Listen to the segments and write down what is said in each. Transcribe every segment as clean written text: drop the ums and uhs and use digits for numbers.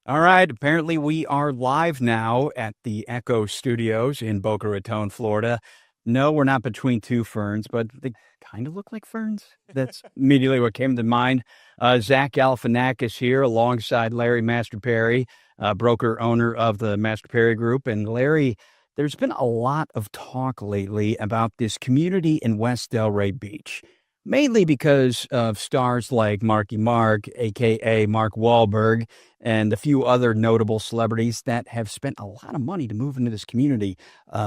All right. Apparently, we are live now at the Echo Studios in Boca Raton, Florida. No, we're not between two ferns, but they kind of look like ferns. That's immediately what came to mind. Zach Galifianakis here alongside Larry Mastropieri, broker owner of the Mastropieri Group. And Larry, there's been a lot of talk lately about this community in West Delray Beach, mainly because of stars like Marky Mark, a.k.a. Mark Wahlberg, and a few other notable celebrities that have spent a lot of money to move into this community,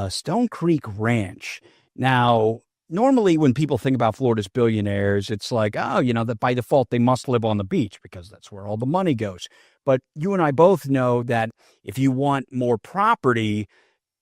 Stone Creek Ranch. Now, normally when people think about Florida's billionaires, it's like, oh, that by default they must live on the beach because that's where all the money goes. But you and I both know that if you want more property,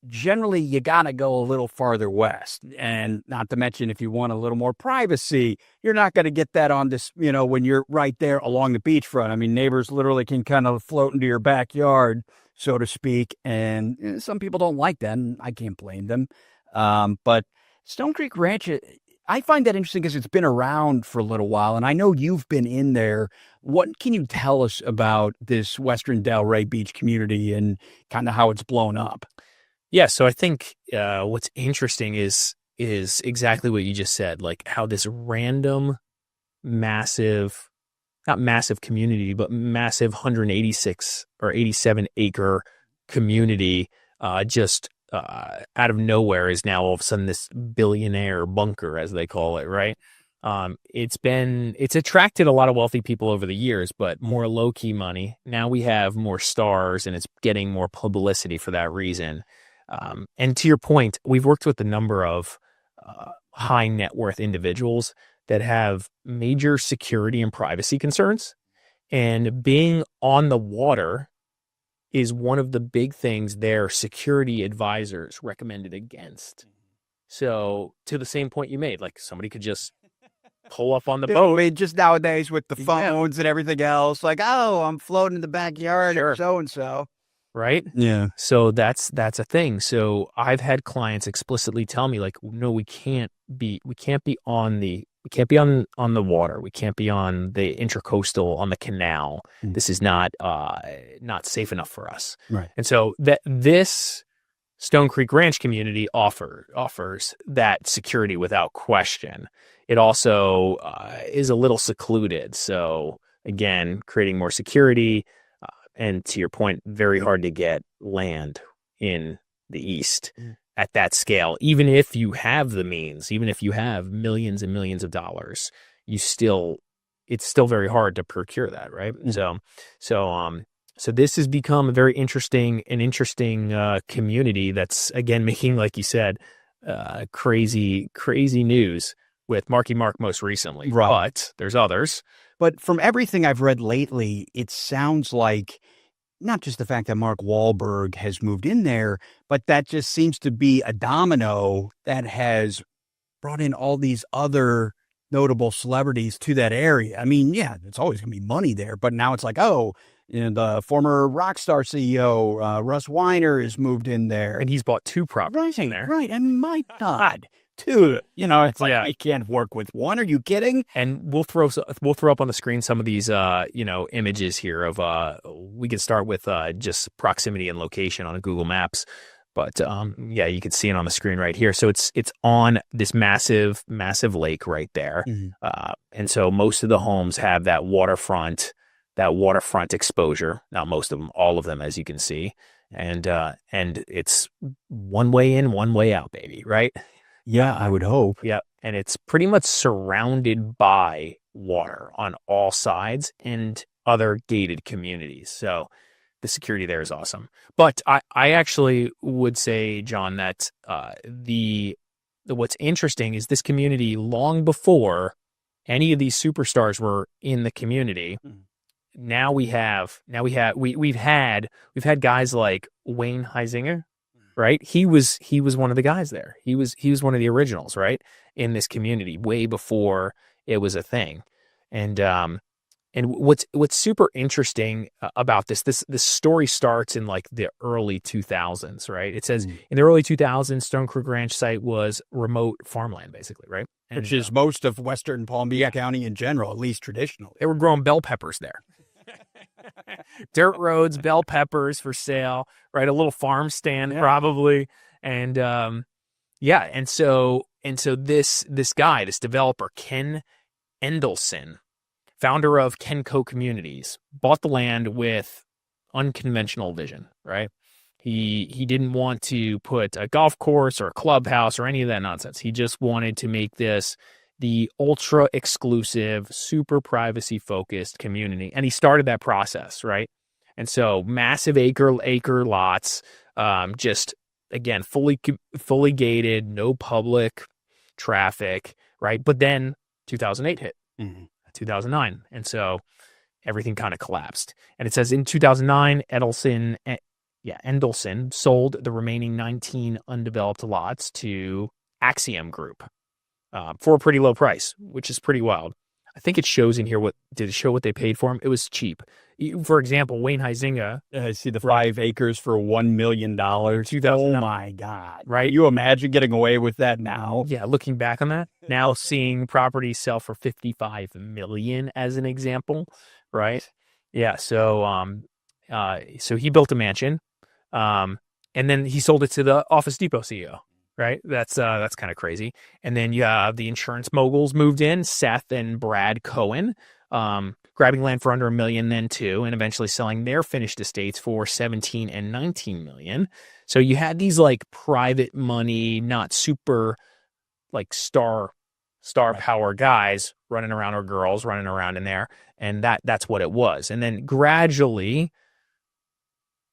generally you got to go a little farther west. And not to mention, if you want a little more privacy, you're not going to get that on this, when you're right there along the beachfront. I mean, neighbors literally can kind of float into your backyard, so to speak. And some people don't like that, and I can't blame them. But Stone Creek Ranch, I find that interesting because it's been around for a little while, and I know you've been in there. What can you tell us about this Western Delray Beach community and kind of how it's blown up? Yeah, so I think what's interesting is exactly what you just said, like how this random, massive, not massive community, but massive 186 or 87 acre community just out of nowhere is now all of a sudden this billionaire bunker, as they call it, right? It's attracted a lot of wealthy people over the years, but more low key money. Now we have more stars, and it's getting more publicity for that reason. And to your point, we've worked with a number of high net worth individuals that have major security and privacy concerns. And being on the water is one of the big things their security advisors recommended against. So to the same point you made, like somebody could just pull up on the boat. I mean, just nowadays with the phones and everything else, like, oh, I'm floating in the backyard of so-and-so. Right? Yeah. So that's a thing. So I've had clients explicitly tell me, like, no, we can't be on the water. We can't be on the intercoastal, on the canal. This is not safe enough for us. Right. And so this Stone Creek Ranch community offers that security without question. It also is a little secluded. So again, creating more security. And to your point, very hard to get land in the East at that scale. Even if you have the means, even if you have millions and millions of dollars, it's still very hard to procure that, right? So this has become a very interesting community that's, again, making, like you said, crazy news with Marky Mark most recently. Right. But there's others. But from everything I've read lately, it sounds like not just the fact that Mark Wahlberg has moved in there, but that just seems to be a domino that has brought in all these other notable celebrities to that area. I mean, yeah, it's always going to be money there, but now it's like, oh, the former Rockstar CEO, Russ Weiner, has moved in there. And he's bought 2 properties in there. Right. And my God. 2, it's like, I can't work with one. Are you kidding? And we'll throw up on the screen some of these, images here of, we could start with just proximity and location on Google Maps. But you can see it on the screen right here. So it's on this massive lake right there. Mm-hmm. And so most of the homes have that waterfront exposure. Not most of them, all of them, as you can see. And it's one way in, one way out, baby, right? Yeah, I would hope. Yeah. And it's pretty much surrounded by water on all sides and other gated communities. So the security there is awesome. But I actually would say, John, that what's interesting is this community, long before any of these superstars were in the community, now we've had guys like Wayne Huizenga. Right. He was one of the guys there. He was one of the originals, right, in this community way before it was a thing. And what's super interesting about this story starts in like the early 2000s, right? It says in the early 2000s, Stone Creek Ranch site was remote farmland, basically, right? And, which is most of Western Palm Beach County in general, at least traditionally. They were growing bell peppers there. Dirt roads, bell peppers for sale, right? A little farm stand probably. And and so this guy, this developer, Ken Endelson, founder of Kenco Communities, bought the land with unconventional vision, right? He didn't want to put a golf course or a clubhouse or any of that nonsense. He just wanted to make this the ultra exclusive, super privacy focused community. And he started that process, right? And so massive acre lots, just again, fully gated, no public traffic, right? But then 2008 hit, 2009. And so everything kind of collapsed. And it says in 2009, Endelson sold the remaining 19 undeveloped lots to Axiom Group for a pretty low price, which is pretty wild. I think it shows in here did it show what they paid for them? It was cheap. For example, Wayne Huizinga. I see the 5 acres for $1 million. 2009. Oh my God. Right? You imagine getting away with that now? Yeah, looking back on that. Now seeing properties sell for $55 million as an example, right? Yeah, so so he built a mansion. And then he sold it to the Office Depot CEO, right? That's kind of crazy. And then the insurance moguls moved in, Seth and Brad Cohen, grabbing land for under $1 million then too, and eventually selling their finished estates for 17 and 19 million. So you had these like private money, not super like star power guys running around, or girls running around in there. And that's what it was. And then gradually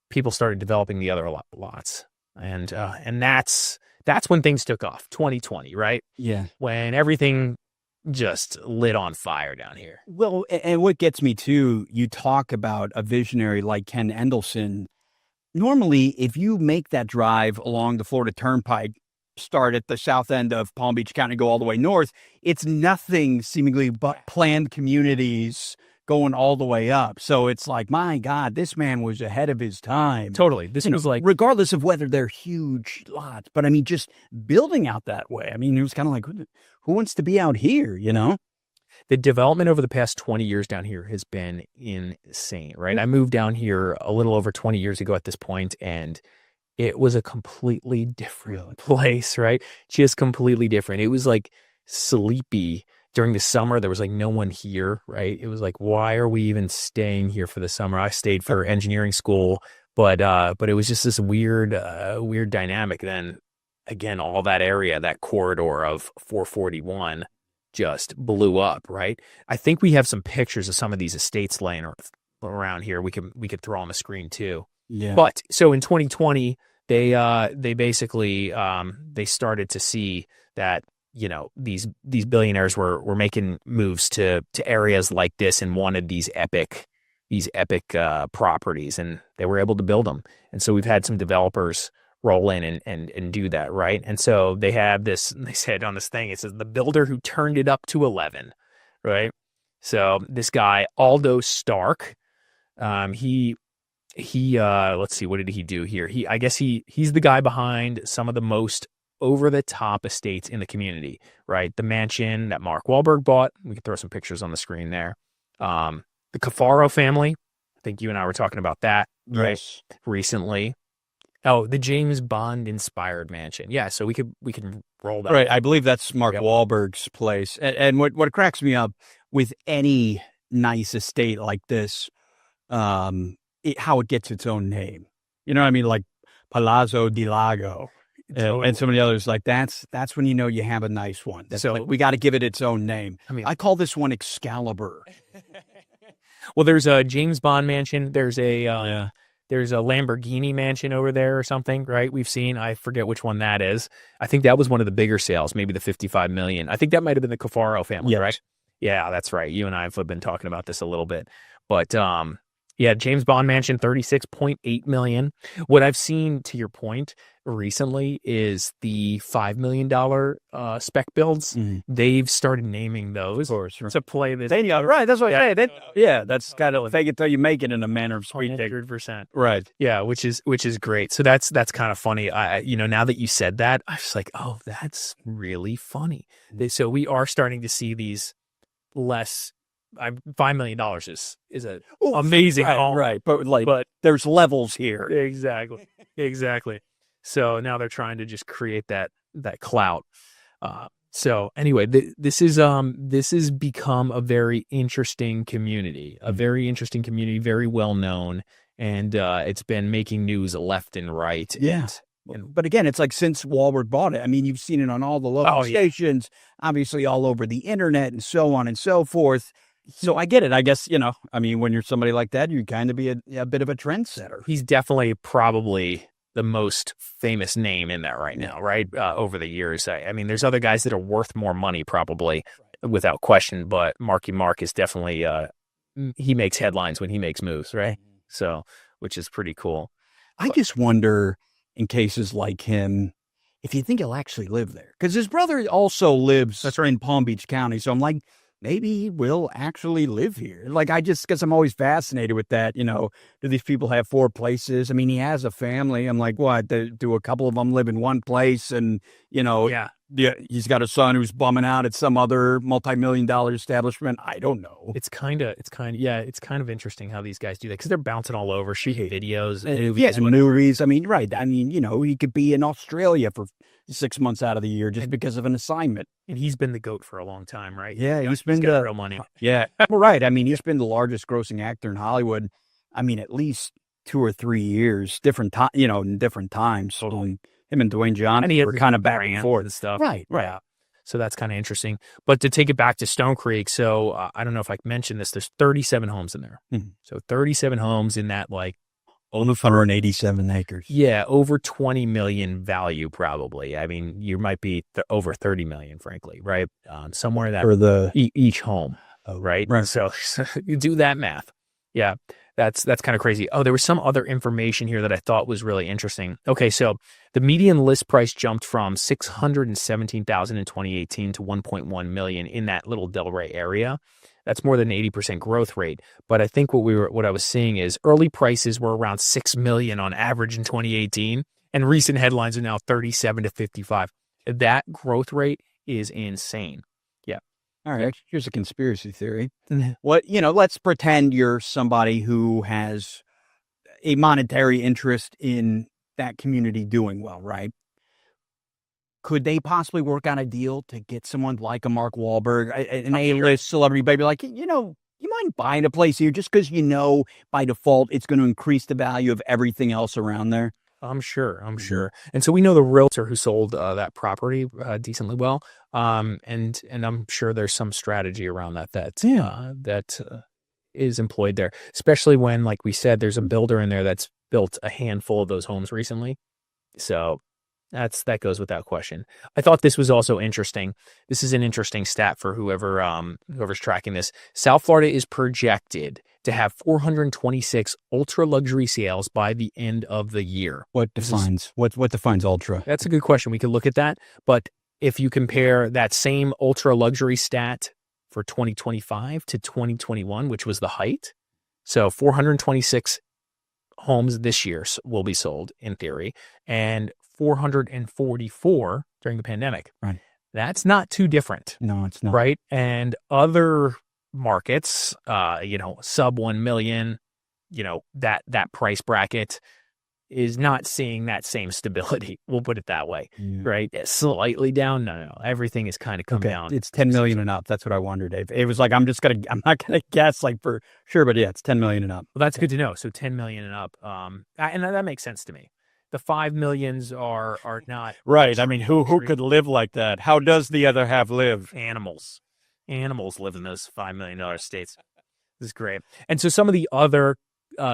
people started developing the other lots, and that's when things took off. 2020, right? Yeah, when everything just lit on fire down here. Well, and what gets me too, you talk about a visionary like Ken Endelson. Normally, if you make that drive along the Florida Turnpike, start at the south end of Palm Beach County, go all the way north, it's nothing seemingly but planned communities going all the way up. So it's like, my God, this man was ahead of his time. Totally. This was like, regardless of whether they're huge lots, but I mean, just building out that way. I mean, it was kind of like, who wants to be out here, you know? The development over the past 20 years down here has been insane, right? I moved down here a little over 20 years ago at this point, and it was a completely different place, right? Just completely different. It was like sleepy. During the summer, there was like no one here, right? It was like, why are we even staying here for the summer? I stayed for engineering school, but it was just this weird dynamic. Then again, all that area, that corridor of 441 just blew up, right? I think we have some pictures of some of these estates laying around here. We could throw on the screen too. Yeah. But so in 2020, they basically they started to see that, you know, these billionaires were making moves to areas like this and wanted these epic properties, and they were able to build them. And so we've had some developers roll in and do that, right? And so they have this, they said on this thing, it says the builder who turned it up to 11, right? So this guy, Aldo Stark, he let's see, what did he do here? I guess he's the guy behind some of the most over-the-top estates in the community, right? The mansion that Mark Wahlberg bought. We can throw some pictures on the screen there. The Cafaro family. I think you and I were talking about that, right? Recently. Oh, the James Bond inspired mansion. Yeah, so we can roll that. Right, I believe that's Mark Wahlberg's place. And what cracks me up with any nice estate like this, how it gets its own name. You know what I mean? Like Palazzo di Lago. And so many others, like that's when you know you have a nice one. So like, we got to give it its own name. I mean, I call this one Excalibur. Well, there's a James Bond mansion. There's a Lamborghini mansion over there or something, right? We've seen. I forget which one that is. I think that was one of the bigger sales, maybe the 55 million. I think that might have been the Cafaro family, right? Yeah, that's right. You and I have been talking about this a little bit, but yeah, James Bond mansion, 36.8 million. What I've seen, to your point, recently is the $5 million spec builds. They've started naming those to play this. Right, that's what I say. That's kind of fake it till you make it in a manner of speaking. 100%. Right. Yeah, which is great. So that's kind of funny. Now that you said that, I was like, oh, that's really funny. So we are starting to see these less $5 million is an amazing home. Right. But there's levels here. Exactly. So now they're trying to just create that clout. So anyway, this has become a very interesting community, very well known, and it's been making news left and right. Yeah. But again, it's like since Wahlberg bought it, I mean, you've seen it on all the local stations, obviously all over the internet and so on and so forth. So I get it. I guess, I mean, when you're somebody like that, you kind of be a bit of a trendsetter. He's definitely probably the most famous name in that right now, right? Over the years. I mean, there's other guys that are worth more money probably without question, but Marky Mark is definitely, he makes headlines when he makes moves, right? So, which is pretty cool. I just wonder in cases like him, if you think he'll actually live there. Because his brother also lives in Palm Beach County. So I'm like, maybe he will actually live here. Like, because I'm always fascinated with that, do these people have 4 places? I mean, he has a family. I'm like, what, do a couple of them live in one place? And, he's got a son who's bumming out at some other multi-million-dollar establishment. I don't know. It's kind of interesting how these guys do that because they're bouncing all over, shooting videos. Movies. I mean, right. I mean, he could be in Australia for 6 months out of the year just because of an assignment. And he's been the GOAT for a long time, right? Yeah, he's been got real money. Yeah, well, right. I mean, he's been the largest grossing actor in Hollywood. I mean, at least 2 or 3 years, different times. Totally. Him and Dwayne Johnson were kind of back and forth and stuff. Right. Yeah. So that's kind of interesting. But to take it back to Stone Creek, so I don't know if I mentioned this. There's 37 homes in there. Mm-hmm. So 37 homes in that over 187 acres. Yeah, over 20 million value probably. I mean, you might be over 30 million, frankly, right? Somewhere that for each home, right? So you do that math. Yeah, that's kind of crazy. Oh, there was some other information here that I thought was really interesting. Okay, so the median list price jumped from $617,000 in 2018 to 1.1 million in that little Delray area. That's more than 80% growth rate. But I think what I was seeing is early prices were around 6 million on average in 2018, and recent headlines are now 37 to 55. That growth rate is insane. Yeah. All right. Here's a conspiracy theory. Let's pretend you're somebody who has a monetary interest in that community doing well, right? Could they possibly work on a deal to get someone like a Mark Wahlberg, an A-list celebrity, baby, like, you mind buying a place here just because by default it's going to increase the value of everything else around there? I'm sure. And so we know the realtor who sold that property decently well, and I'm sure there's some strategy around that is employed there, especially when, like we said, there's a builder in there that's built a handful of those homes recently. So that goes without question. I thought this was also interesting. This is an interesting stat for whoever's tracking this. South Florida is projected to have 426 ultra luxury sales by the end of the year. What defines ultra? That's a good question. We could look at that. But if you compare that same ultra luxury stat for 2025 to 2021, which was the height, so 426 homes this year will be sold in theory, and 444 during the pandemic. Right. That's not too different. No, it's not. Right. And other markets, sub 1 million, that price bracket is not seeing that same stability. We'll put it that way. Yeah. Right. It's slightly down. No. Everything is kind of come down. It's 10 million and up. That's what I wondered, Dave. It was like, I'm not going to guess for sure, but yeah, it's 10 million and up. Well, that's good to know. So 10 million and up. And that makes sense to me. The 5 millions are not right. I mean, who could live like that? How does the other half live? Animals live in those $5 million estates. This is great. And so some of the other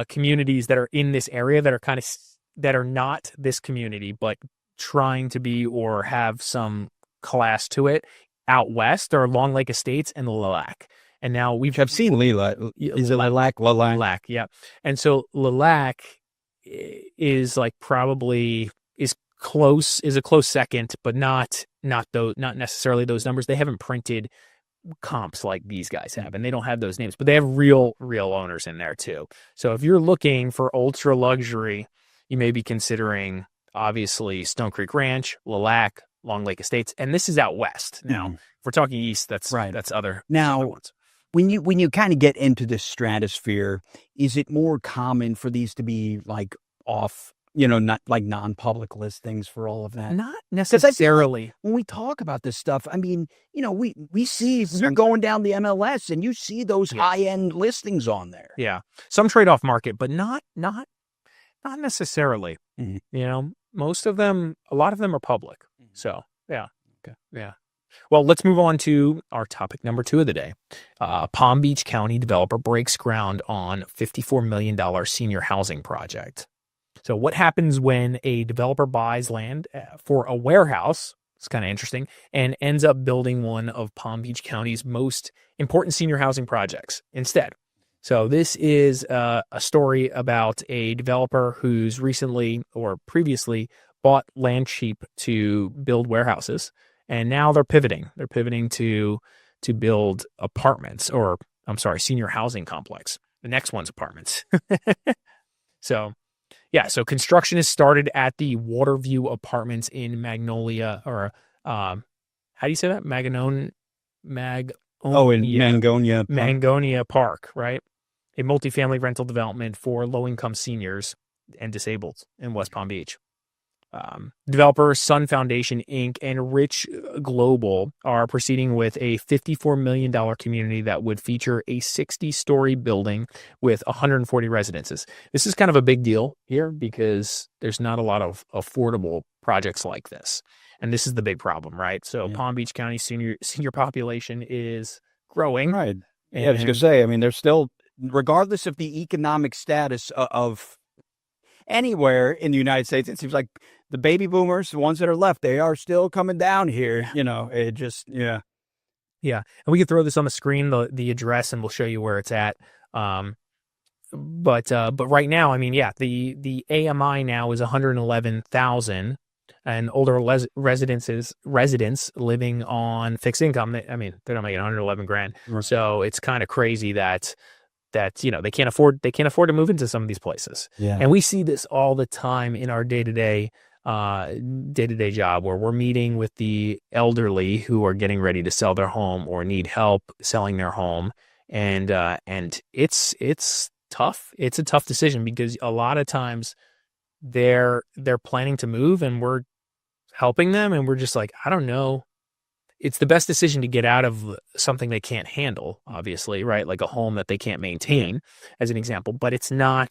communities that are in this area that are not this community, but trying to be or have some class to it out west are Long Lake Estates and Lilac. And now I've seen Lilac. Is it Lilac? Lilac, yeah. And so Lilac is probably is a close second, but not necessarily those numbers. They haven't printed comps like these guys have, and they don't have those names, but they have real owners in there too. So if you're looking for ultra luxury, you may be considering obviously Stone Creek Ranch, Lilac, Long Lake Estates, and this is out west. Now, if we're talking east, that's right. That's other now ones. when you kind of get into the stratosphere, is it more common for these to be like off, not like non-public listings for all of that? Not 'Cause I feel like necessarily. when we talk about this stuff, I mean, we see you're going down the MLS and you see those Yes. high-end listings on there. Yeah. Some trade-off market, but not necessarily. Mhm. Most of them, a lot of them are public. So, yeah. Okay. Yeah. Well, let's move on to our topic number 2 of the day. Palm Beach County developer breaks ground on $54 million senior housing project. So what happens when a developer buys land for a warehouse? It's kind of interesting, and ends up building one of Palm Beach County's most important senior housing projects instead. So this is a story about a developer who's recently or previously bought land cheap to build warehouses, and now they're pivoting. They're pivoting to build apartments, or I'm sorry, senior housing complex. The next one's apartments. So, yeah. So construction has started at the Waterview Apartments in Magnolia, or how do you say that? In Mangonia Mangonia Park. Park, right? A multifamily rental development for low-income seniors and disabled in West Palm Beach. Developers Sun Foundation Inc. and Rich Global are proceeding with a $54 million community that would feature a 60-story building with 140 residences. This is kind of a big deal here because there's not a lot of affordable projects like this. And this is the big problem, right? So Yeah. Palm Beach County senior population is growing. Right. Yeah, I was going to say, I mean, there's still, regardless of the economic status of anywhere in the United States, it seems like the baby boomers, the ones that are left, they are still coming down here. It just, yeah. Yeah. And we can throw this on the screen, the address, and we'll show you where it's at. But right now, I mean, yeah, the AMI now is 111,000, and older residents living on fixed income. I mean, they're not making 111 grand. Right. So it's kind of crazy that they can't afford to move into some of these places. Yeah. And we see this all the time in our day-to-day job, where we're meeting with the elderly who are getting ready to sell their home or need help selling their home. And it's tough. It's a tough decision because a lot of times they're planning to move and we're helping them, and we're just like, I don't know. It's the best decision to get out of something they can't handle, obviously, right? Like a home that they can't maintain, as an example. But the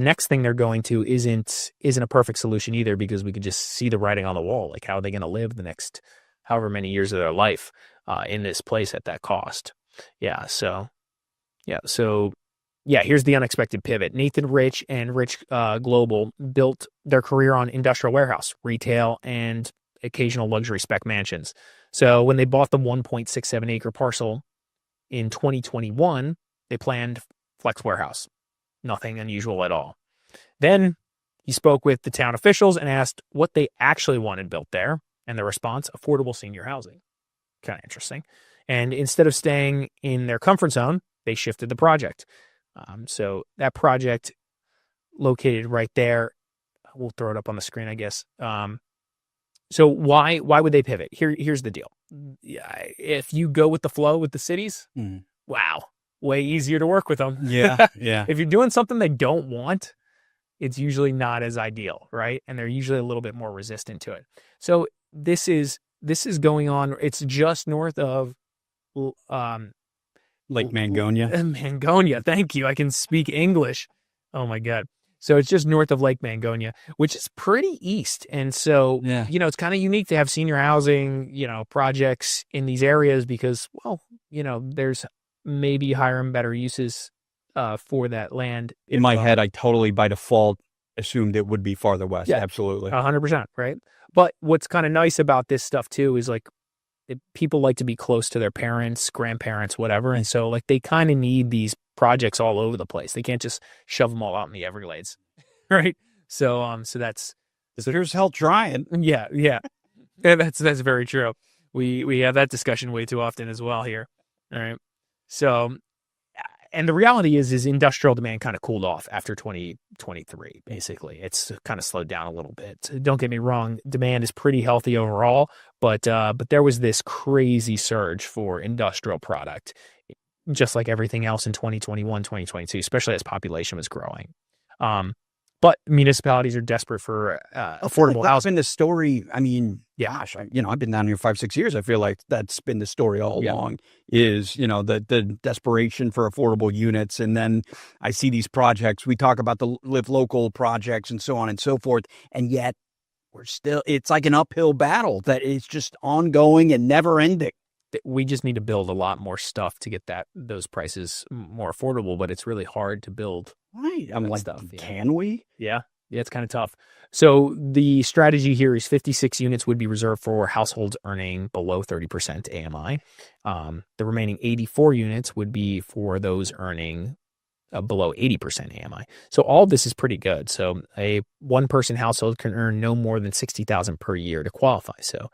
next thing they're going to isn't a perfect solution either, because we could just see the writing on the wall. Like, how are they going to live the next however many years of their life in this place at that cost? Yeah. So here's the unexpected pivot. Nathan Rich and Rich Global built their career on industrial warehouse, retail, and occasional luxury spec mansions. So when they bought the 1.67 acre parcel in 2021, they planned flex warehouse. Nothing unusual at all. Then he spoke with the town officials and asked what they actually wanted built there, and the response, affordable senior housing. Kind of interesting. And instead of staying in their comfort zone, they shifted the project. So that project located right there, we'll throw it up on the screen, I guess. So why would they pivot? Here's the deal. If you go with the flow with the cities, wow, way easier to work with them. Yeah, yeah. If you're doing something they don't want, it's usually not as ideal, right? And they're usually a little bit more resistant to it. So this is going on. It's just north of Lake Mangonia. Mangonia. Thank you. I can speak English. Oh my God. So it's just north of Lake Mangonia, which is pretty east. And so, it's kind of unique to have senior housing, projects in these areas because, well, there's maybe higher and better uses for that land. In my head, I totally by default assumed it would be farther west. Yeah, absolutely. 100%. Right. But what's kind of nice about this stuff too is like people like to be close to their parents, grandparents, whatever. And so like they kind of need these projects all over the place. They can't just shove them all out in the Everglades. Right. So that's. So here's hell trying. Yeah. That's very true. We have that discussion way too often as well here. All right. So And the reality is industrial demand kind of cooled off after 2023. Basically, it's kind of slowed down a little bit. Don't get me wrong, demand is pretty healthy overall, but there was this crazy surge for industrial product, just like everything else in 2021, 2022, especially as population was growing. But municipalities are desperate for affordable That's housing. been the story. I mean, Yeah. gosh, I've been down here 5-6 years. I feel like that's been the story all along. Is the desperation for affordable units, and then I see these projects. We talk about the Live Local projects and so on and so forth, and yet it's like an uphill battle that is just ongoing and never ending. We just need to build a lot more stuff to get those prices more affordable, but it's really hard to build. Right. I'm like, stuff, can we? Yeah, it's kind of tough. So the strategy here is 56 units would be reserved for households earning below 30% AMI. The remaining 84 units would be for those earning below 80% AMI. So all of this is pretty good. So a one-person household can earn no more than $60,000 per year to qualify. So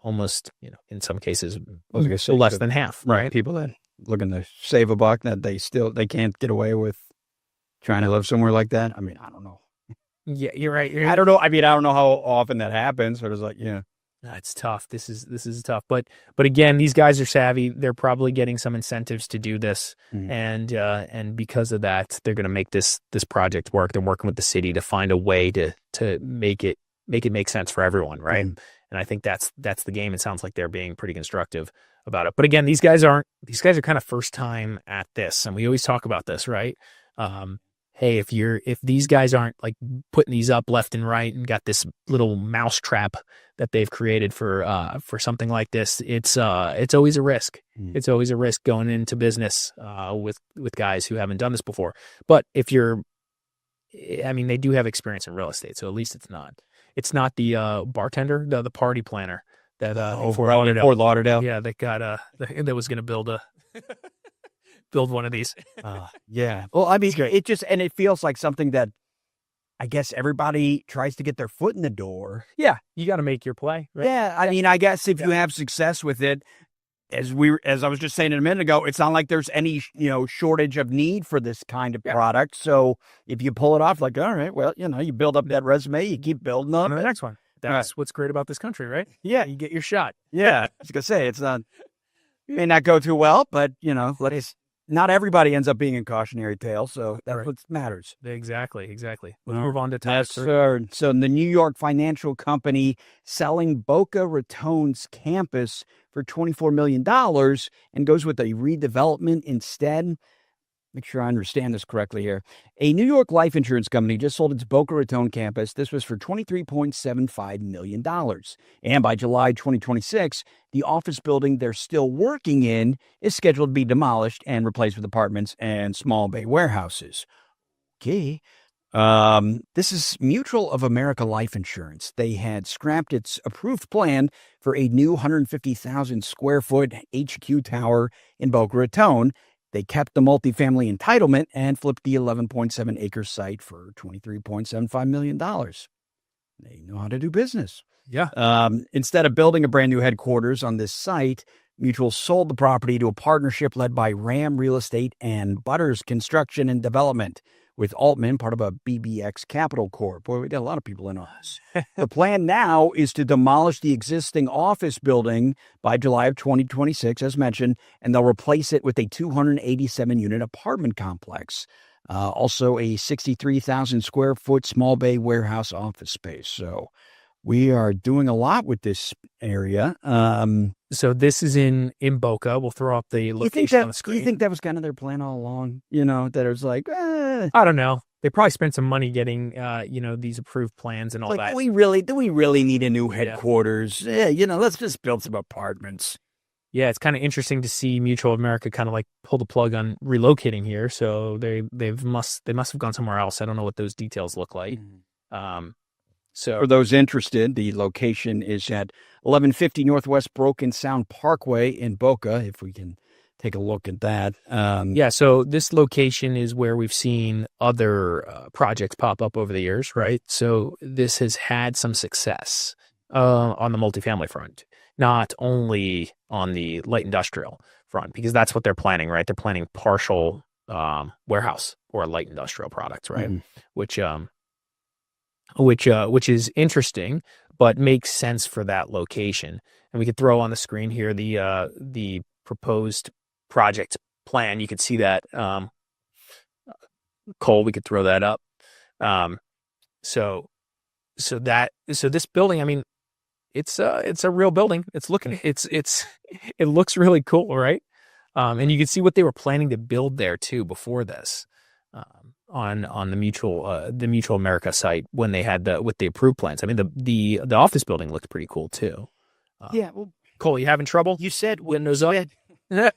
almost, in some cases, less than half, right? People that looking to save a buck, that they can't get away with trying to live somewhere like that. I mean, I don't know. Yeah, you're right. I don't know. I mean, I don't know how often that happens. Or it's like, it's tough. This is tough. But again, these guys are savvy. They're probably getting some incentives to do this, and because of that, they're going to make this project work. They're working with the city to find a way to make it make sense for everyone, right? And I think that's the game. It sounds like they're being pretty constructive about it. But again, these guys are kind of first time at this, and we always talk about this, right? Hey, if these guys aren't like putting these up left and right and got this little mouse trap that they've created for something like this, it's always a risk. It's always a risk going into business with guys who haven't done this before. But they do have experience in real estate, so at least it's not the bartender, the party planner that Fort Lauderdale. Yeah, that was going to build one of these. Yeah. Well, I mean, it feels like something that I guess everybody tries to get their foot in the door. Yeah, you got to make your play, right? Yeah, I mean, I guess if you have success with it, as I was just saying a minute ago, it's not like there's any shortage of need for this kind of product. So if you pull it off, like, all right, well, you build up that resume, you keep building up. On to the next one. That's what's great about this country, right? Yeah, you get your shot. Yeah, I was gonna say it may not go too well, but not everybody ends up being a cautionary tale, so that's what matters. Exactly. We'll move on to topic 3. So the New York financial company selling Boca Raton's campus for $24 million and goes with a redevelopment instead. Make sure I understand this correctly here. A New York life insurance company just sold its Boca Raton campus. This was for $23.75 million. And by July 2026, the office building they're still working in is scheduled to be demolished and replaced with apartments and small bay warehouses. Okay. This is Mutual of America Life Insurance. They had scrapped its approved plan for a new 150,000 square foot HQ tower in Boca Raton. They kept the multifamily entitlement and flipped the 11.7 acre site for $23.75 million. They know how to do business. Yeah. Instead of building a brand new headquarters on this site, Mutual sold the property to a partnership led by Ram Real Estate and Butters Construction and Development, with Altman, part of a BBX Capital Corp. Boy, we got a lot of people in on this. The plan now is to demolish the existing office building by July of 2026, as mentioned, and they'll replace it with a 287-unit apartment complex. Also a 63,000 square foot small bay warehouse office space. So we are doing a lot with this area. So this is in Boca. We'll throw up the location on the screen. You think that was kind of their plan all along? That it was like, I don't know. They probably spent some money getting, these approved plans and all that. Do we really need a new headquarters? Yeah, let's just build some apartments. Yeah, it's kind of interesting to see Mutual of America kind of like pull the plug on relocating here. So they must have gone somewhere else. I don't know what those details look like. So for those interested, the location is at 1150 Northwest Broken Sound Parkway in Boca, if we can take a look at that. So this location is where we've seen other projects pop up over the years, right? So this has had some success on the multifamily front, not only on the light industrial front, because that's what they're planning, right? They're planning partial warehouse or a light industrial product, right? Mhm. Which is interesting, but makes sense for that location. And we could throw on the screen here the proposed project plan. You could see that, Cole. We could throw that up. So this building, I mean, it's a real building. It looks really cool, right? And you can see what they were planning to build there too before this, on the Mutual America site when they had with the approved plans. I mean, the office building looks pretty cool too. Yeah. Well, Cole, you having trouble? you said Windows up. You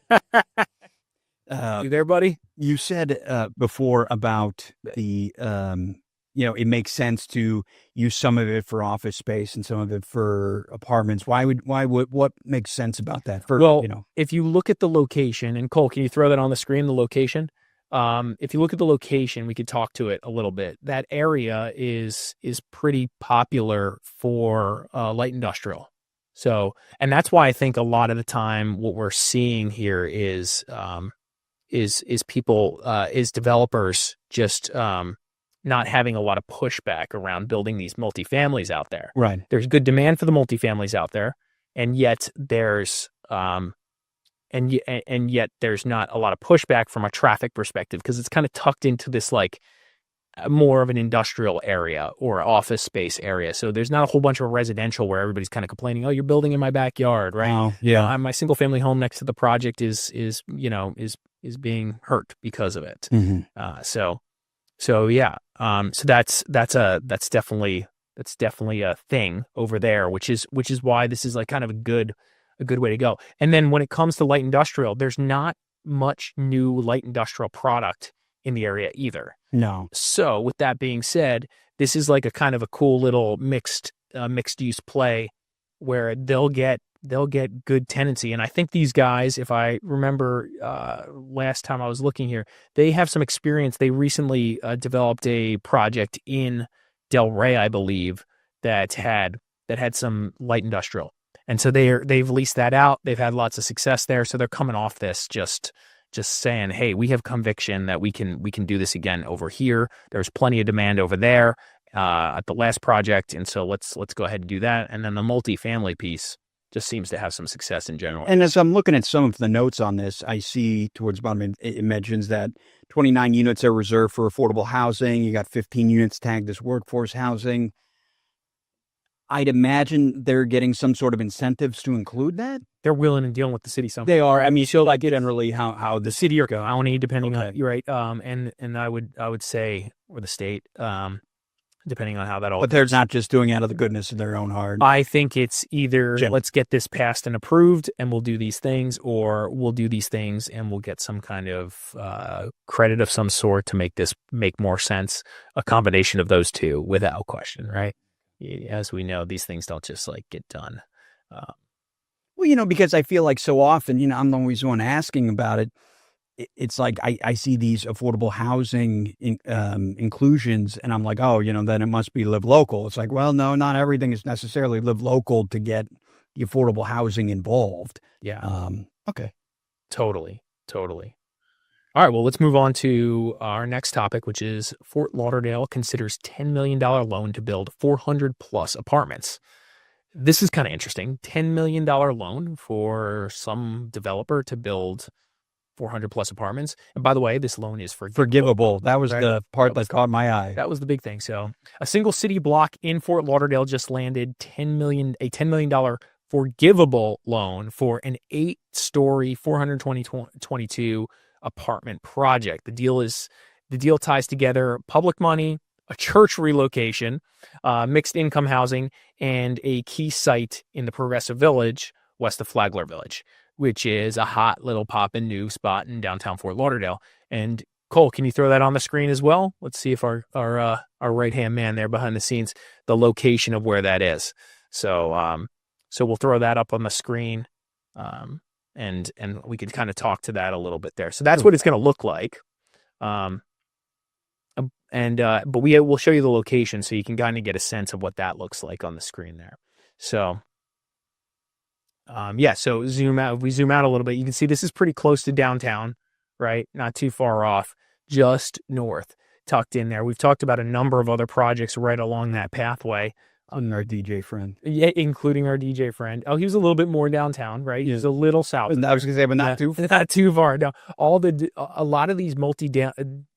there, buddy? You said before about the it makes sense to use some of it for office space and some of it for apartments. What makes sense about that? If you look at the location, and Cole, can you throw that on the screen, the location? If you look at the location, we could talk to it a little bit. That area is pretty popular for light industrial. So, and that's why I think a lot of the time what we're seeing here is developers just not having a lot of pushback around building these multifamilies out there. Right. There's good demand for the multifamilies out there, and yet there's yet there's not a lot of pushback from a traffic perspective because it's kind of tucked into this like more of an industrial area or office space area. So there's not a whole bunch of residential where everybody's kind of complaining, "Oh, you're building in my backyard," right? Oh, yeah. My single family home next to the project is being hurt because of it. Mhm. So that's definitely a thing over there, which is why this is like kind of a good way to go. And then when it comes to light industrial, there's not much new light industrial product in the area either. No. So with that being said, this is like a kind of a cool little mixed use play where they'll get good tenancy. And I think these guys, if I remember last time I was looking here, they have some experience. They recently developed a project in Del Rey, I believe, that had some light industrial. And so they've leased that out. They've had lots of success there. So they're coming off this just saying, hey, we have conviction that we can do this again over here. There's plenty of demand over there at the last project. And so let's go ahead and do that. And then the multifamily piece just seems to have some success in general. And as I'm looking at some of the notes on this, I see towards the bottom, it mentions that 29 units are reserved for affordable housing. You got 15 units tagged as workforce housing. I'd imagine they're getting some sort of incentives to include that. They're willing and dealing with the city. They are. I mean, so like generally how the city or county, depending on, you're right. And I would say, or the state, depending on how that all. But they're not just doing it out of the goodness of their own heart. I think it's either let's get this passed and approved and we'll do these things, or we'll do these things and we'll get some kind of credit of some sort to make this make more sense. A combination of those two, without question, right? As we know, these things don't just like get done. Well, because I feel like so often, I'm always the one asking about it. It's like I see these affordable housing inclusions and I'm like, oh, then it must be live local. It's like, well, no, not everything is necessarily live local to get the affordable housing involved. Yeah. Okay. Totally. All right, well, let's move on to our next topic, which is Fort Lauderdale considers $10 million loan to build 400 plus apartments. This is kind of interesting. $10 million loan for some developer to build 400 plus apartments. And by the way, this loan is forgivable. That was the part that caught my eye. That was the big thing. So a single city block in Fort Lauderdale just landed a $10 million forgivable loan for an 8-story, 422 apartment project. The deal ties together public money, a church relocation, mixed income housing, and a key site in the Progressive Village west of Flagler Village, which is a hot little poppin' new spot in downtown Fort Lauderdale. And Cole, can you throw that on the screen as well? Let's see if our right hand man there behind the scenes, the location of where that is. So we'll throw that up on the screen. And we could kind of talk to that a little bit there. So that's what it's going to look like. But we'll show you the location so you can kind of get a sense of what that looks like on the screen there. So, so zoom out. If we zoom out a little bit, you can see this is pretty close to downtown, right? Not too far off, just north, tucked in there. We've talked about a number of other projects right along that pathway. And our DJ friend. Yeah, including our DJ friend. Oh, he was a little bit more downtown, right? He was a little south. I was going to say, but not too far. Not too far. No, a lot of these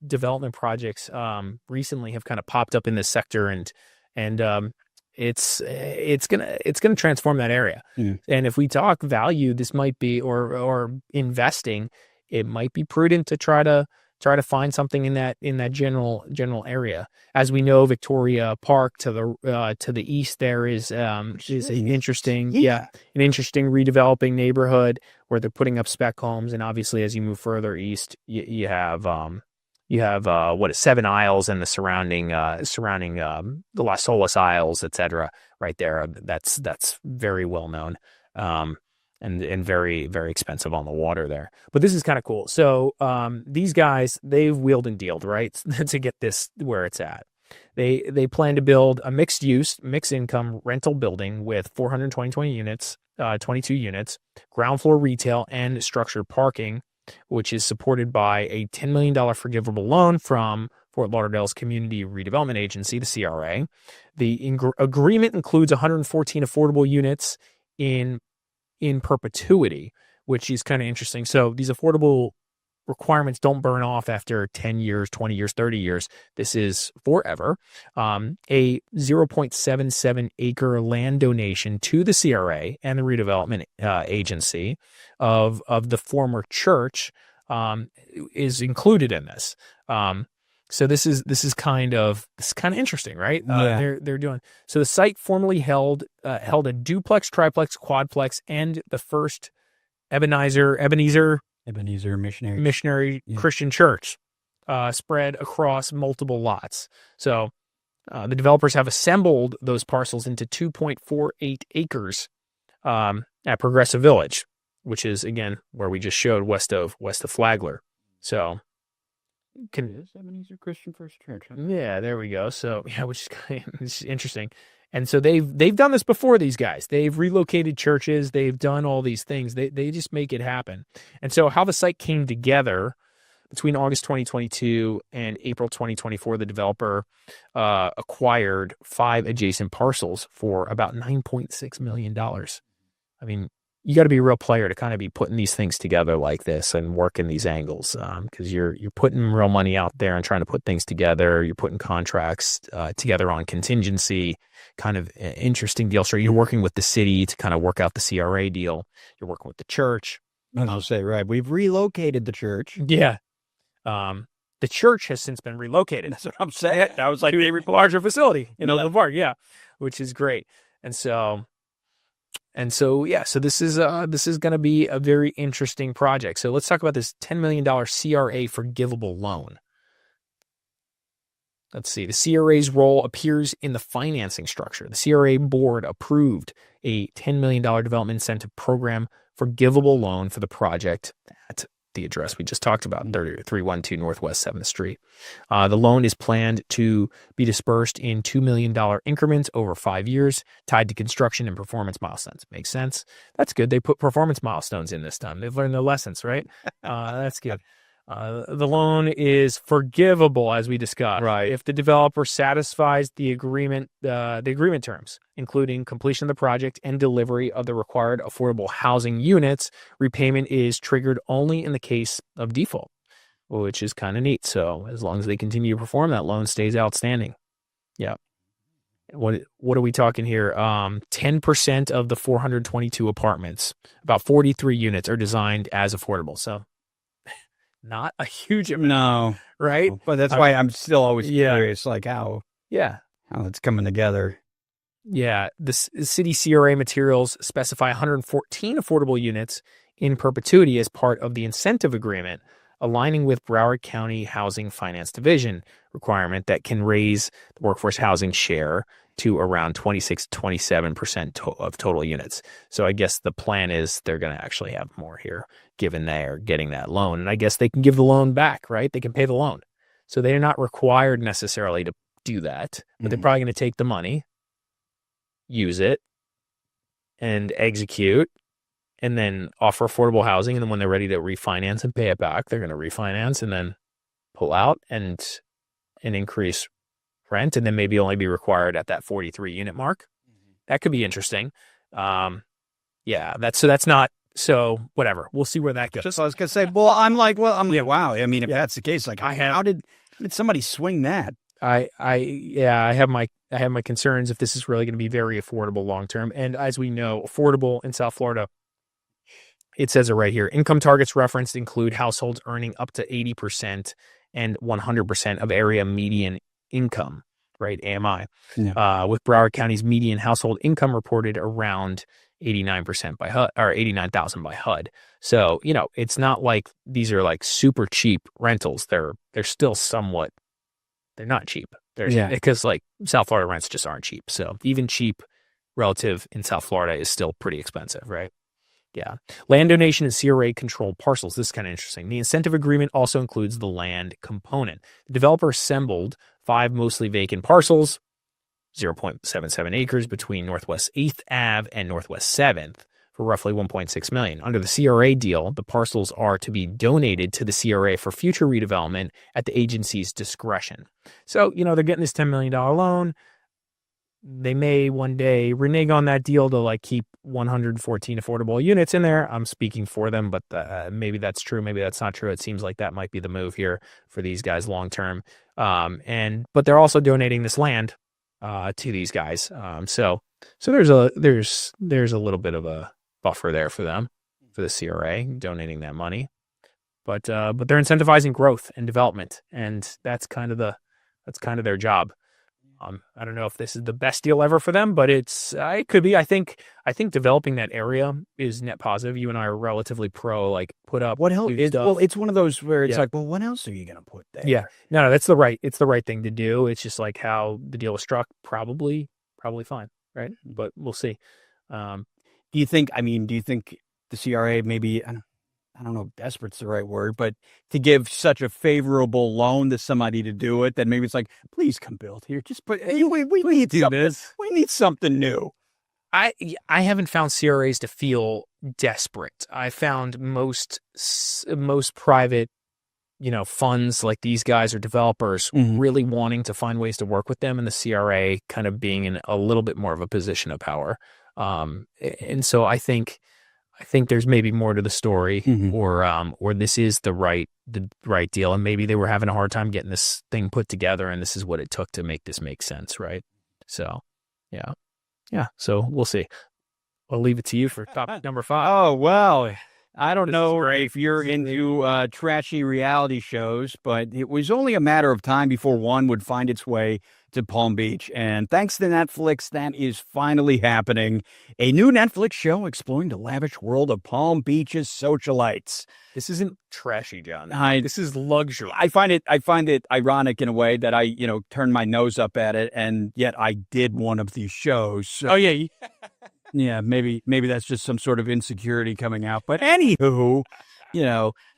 development projects recently have kind of popped up in this sector, and it's gonna transform that area. Yeah. And if we talk value, this might be or investing, it might be prudent to try to find something in that general area. As we know, Victoria Park to the east there is an interesting an interesting redeveloping neighborhood where they're putting up spec homes, and obviously as you move further east, you have what is Seven Isles and the surrounding the Las Olas Isles, etc. right there. That's very well known. And very, very expensive on the water there. But this is kind of cool. So these guys, they've wheeled and dealed, right, to get this where it's at. They plan to build a mixed-use, mixed-income rental building with 422 units, ground floor retail, and structured parking, which is supported by a $10 million forgivable loan from Fort Lauderdale's Community Redevelopment Agency, the CRA. The agreement includes 114 affordable units in perpetuity, which is kind of interesting. So these affordable requirements don't burn off after 10 years, 20 years, 30 years. This is forever. A 0.77 acre land donation to the CRA and the redevelopment agency of the former church is included in this. So this is kind of interesting, right? They're doing so. The site formerly held a duplex, triplex, quadplex, and the first Ebenezer Missionary Christian Church, spread across multiple lots. So the developers have assembled those parcels into 2.48 acres at Progressive Village, which is again where we just showed west of Flagler. So. Ebenezer Christian First Church. Huh? Yeah, there we go. So which is interesting. And so they've done this before, these guys. They've relocated churches. They've done all these things. They just make it happen. And so how the site came together between August 2022 and April 2024, the developer acquired 5 adjacent parcels for about $9.6 million. I mean, you got to be a real player to kind of be putting these things together like this and working these angles, because you're putting real money out there and trying to put things together. You're putting contracts together on contingency, kind of interesting deal. So you're working with the city to kind of work out the CRA deal. You're working with the church. And I'll say, right, we've relocated the church. Yeah. The church has since been relocated. That's what I'm saying. That was like a larger facility in Oakland Park. Yeah, which is great. So this is going to be a very interesting project. So let's talk about this $10 million CRA forgivable loan. Let's see. The CRA's role appears in the financing structure. The CRA board approved a $10 million development incentive program forgivable loan for the project at the address we just talked about, 312 Northwest 7th Street. The loan is planned to be dispersed in $2 million increments over 5 years, tied to construction and performance milestones. Makes sense. That's good. They put performance milestones in this time. They've learned their lessons, right? That's good. The loan is forgivable, as we discussed, right, if the developer satisfies the agreement terms, including completion of the project and delivery of the required affordable housing units. Repayment is triggered only in the case of default, which is kind of neat. So as long as they continue to perform, that loan stays outstanding. Yeah. What are we talking here? 10% of the 422 apartments, about 43 units, are designed as affordable. So not a huge amount. No. Right? But that's why I'm still always curious, like how it's coming together. Yeah. The city CRA materials specify 114 affordable units in perpetuity as part of the incentive agreement, aligning with Broward County Housing Finance Division requirement that can raise the workforce housing share to around 26 to 27% of total units. So I guess the plan is they're going to actually have more here, given they're getting that loan. And I guess they can give the loan back, right? They can pay the loan. So they're not required necessarily to do that, but they're probably going to take the money, use it, and execute, and then offer affordable housing. And then when they're ready to refinance and pay it back, they're going to refinance and then pull out and increase rent, and then maybe only be required at that 43 unit mark. That could be interesting. That's not, so whatever. We'll see where that goes. Just I was gonna say, wow. I mean, if that's the case, like, how did somebody swing that? I have my concerns if this is really going to be very affordable long term. And as we know, affordable in South Florida, it says it right here. Income targets referenced include households earning up to 80% and 100% of area median income, right? AMI. Yeah. With Broward County's median household income reported around 89% by HUD, or 89,000 by HUD. So, it's not like these are like super cheap rentals. They're still somewhat, they're not cheap. Because like South Florida rents just aren't cheap. So even cheap relative in South Florida is still pretty expensive, right? Yeah. Land donation and CRA controlled parcels. This is kind of interesting. The incentive agreement also includes the land component. The developer assembled 5 mostly vacant parcels, 0.77 acres between Northwest 8th Ave and Northwest 7th for roughly $1.6 million. Under the CRA deal, the parcels are to be donated to the CRA for future redevelopment at the agency's discretion. So, they're getting this $10 million loan. They may one day renege on that deal to like keep 114 affordable units in there. I'm speaking for them, but maybe that's true. Maybe that's not true. It seems like that might be the move here for these guys long term. But they're also donating this land to these guys. So there's a little bit of a buffer there for them, for the CRA donating that money. But they're incentivizing growth and development, and that's kind of their job. I don't know if this is the best deal ever for them, but it could be. I think developing that area is net positive. You and I are relatively pro, like, put up what else. It's one of those where it's like, well, what else are you going to put there? Yeah, no, it's the right thing to do. It's just like how the deal was struck. Probably fine, right? But we'll see. Do you think the CRA maybe, I don't know if desperate's the right word, but to give such a favorable loan to somebody to do it, that maybe it's like, please come build here. Just put, we need to do this. We need something new. I haven't found CRAs to feel desperate. I found most private, funds like these guys or developers really wanting to find ways to work with them, and the CRA kind of being in a little bit more of a position of power. And so I think there's maybe more to the story, or this is the right deal, and maybe they were having a hard time getting this thing put together, and this is what it took to make this make sense, right? So, yeah. So we'll see. I'll leave it to you for top number 5. Oh well, I don't know if you're into trashy reality shows, but it was only a matter of time before one would find its way to Palm Beach. And thanks to Netflix, that is finally happening. A new Netflix show exploring the lavish world of Palm Beach's socialites. This isn't trashy, John. This is luxury. I find it ironic in a way that I, turned my nose up at it, and yet I did one of these shows. So. Oh yeah. Yeah, maybe that's just some sort of insecurity coming out. But anywho,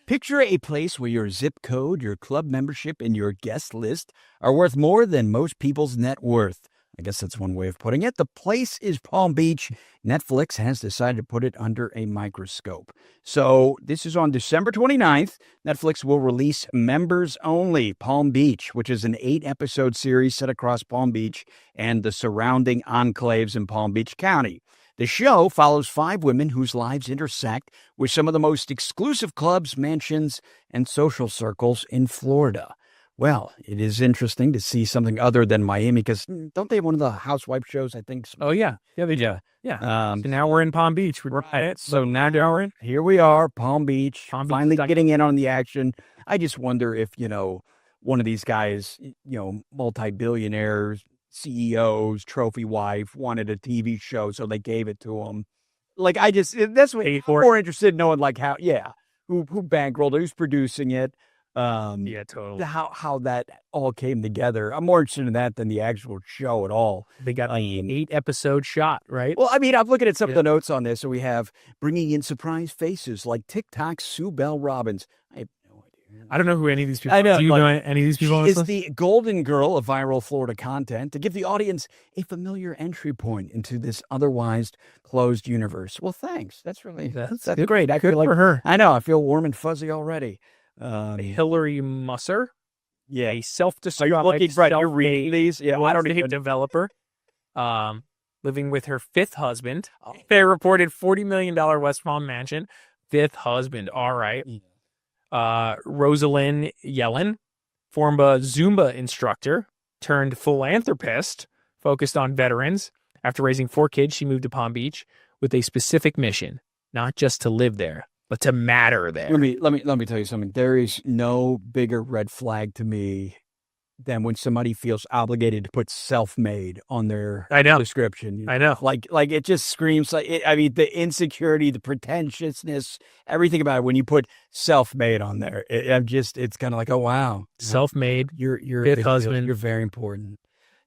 picture a place where your zip code, your club membership, and your guest list are worth more than most people's net worth. I guess that's one way of putting it. The place is Palm Beach. Netflix has decided to put it under a microscope. So this is on December 29th. Netflix will release Members Only Palm Beach, which is an 8-episode series set across Palm Beach and the surrounding enclaves in Palm Beach County. The show follows 5 women whose lives intersect with some of the most exclusive clubs, mansions, and social circles in Florida. Well, it is interesting to see something other than Miami, because don't they have one of the housewife shows, I think? Oh, yeah. Yeah, they do. Yeah. So now we're in Palm Beach. Right. So now we're in. Here we are, Palm Beach, finally getting in on the action. I just wonder if, one of these guys, multi-billionaires, CEOs, trophy wife, wanted a TV show, so they gave it to him. Like, that's what I'm more interested in knowing, like, who bankrolled it, who's producing it. Yeah, totally. How that all came together. I'm more interested in that than the actual show at all. They got an 8-episode shot, right? Well, I'm looking at some of the notes on this. So we have bringing in surprise faces like TikTok's Sue Bell Robbins. I have no idea I don't know who any of these people I are. know, Do you like, know any of these people? She is the golden girl of viral Florida content to give the audience a familiar entry point into this otherwise closed universe. Well, thanks. That's good, great. I good feel like for her. I know. I feel warm and fuzzy already. Hillary Musser, Yeah. a self-described You're reading these. Yeah, I don't even. developer, living with her fifth husband. They reported $40 million West Palm mansion. Fifth husband. All right. Rosalind Yellen, former Zumba instructor turned philanthropist, focused on veterans. After raising 4 kids, she moved to Palm Beach with a specific mission, not just to live there, but to matter there. Let me tell you something. There is no bigger red flag to me than when somebody feels obligated to put self-made on their description. I know. Like it just screams like it, I mean, the insecurity, the pretentiousness, everything about it. When you put self-made on there, it's kind of like, oh wow, self-made. You're fifth husband. You're very important.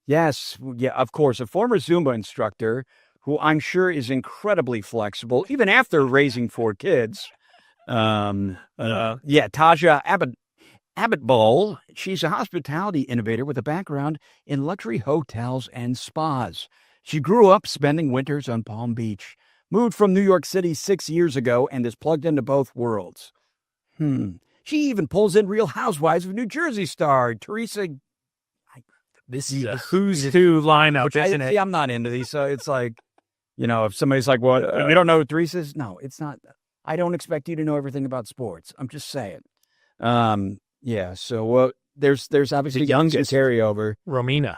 Yes, yeah, of course, a former Zumba instructor who I'm sure is incredibly flexible, even after raising 4 kids. Taja Abbott Bowl. She's a hospitality innovator with a background in luxury hotels and spas. She grew up spending winters on Palm Beach, moved from New York City 6 years ago, and is plugged into both worlds. She even pulls in Real Housewives of New Jersey star Teresa. This is a who's who lineup, isn't it? See, I'm not into these, so it's like, if somebody's like, "Well, we don't know who Teresa is," no, it's not. I don't expect you to know everything about sports. I'm just saying. Yeah. So there's obviously the youngest carryover. Romina,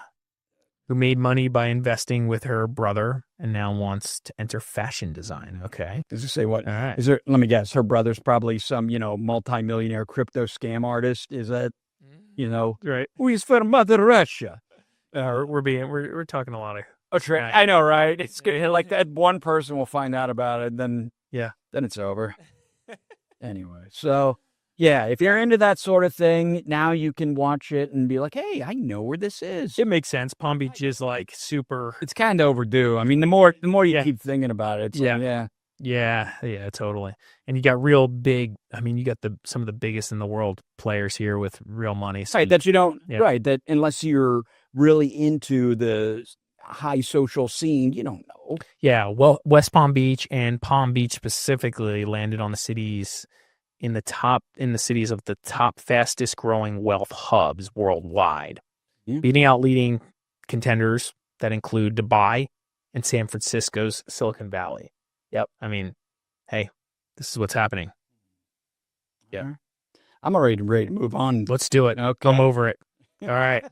who made money by investing with her brother and now wants to enter fashion design. Okay. Does it say what? All right. Is there? Let me guess. Her brother's probably some multi-millionaire crypto scam artist. Is that right? Who's from Mother Russia? We're talking a lot of. I know, right? It's good. Like that one person will find out about it, then it's over. Anyway, so. Yeah, if you're into that sort of thing, now you can watch it and be like, hey, I know where this is. It makes sense. Palm Beach is like super. It's kind of overdue. I mean, the more you keep thinking about it, Yeah, totally. And you got real big. I mean, you got some of the biggest in the world players here with real money. So that you don't. Yeah. Right, that unless you're really into the high social scene, you don't know. Yeah, well, West Palm Beach and Palm Beach specifically landed on the cities. In the cities of the top fastest growing wealth hubs worldwide, beating out leading contenders that include Dubai and San Francisco's Silicon Valley. Yep. I mean, hey, this is what's happening. Yeah. I'm already ready to move on. Let's do it. Okay. Come over it. All right.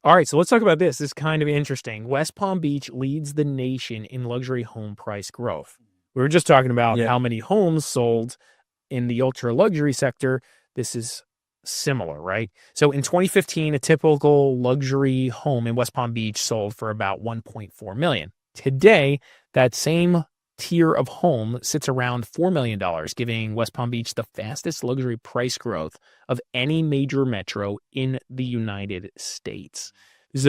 All right. So let's talk about this. This is kind of interesting. West Palm Beach leads the nation in luxury home price growth. We were just talking about how many homes sold in the ultra luxury sector. This is similar, right? So in 2015, a typical luxury home in West Palm Beach sold for about $1.4 million. Today, that same tier of home sits around $4 million, giving West Palm Beach the fastest luxury price growth of any major metro in the United States. This is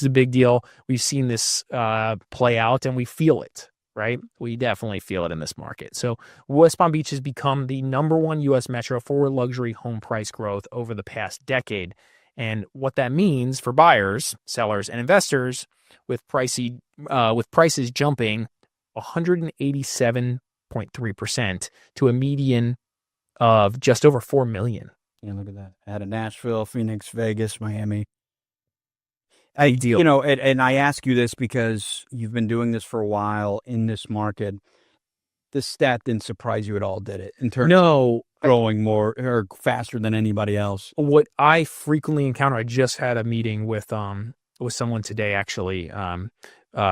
a big deal. We've seen this play out, and we feel it. Right? We definitely feel it in this market. So West Palm Beach has become the #1 U.S. metro for luxury home price growth over the past decade. And what that means for buyers, sellers, and investors with prices jumping 187.3% to a median of just over 4 million. Yeah, look at that. Out of Nashville, Phoenix, Vegas, Miami. Deal. And I ask you this because you've been doing this for a while in this market. This stat didn't surprise you at all, did it? In terms of growing more or faster than anybody else. What I frequently encounter, I just had a meeting with someone today, actually,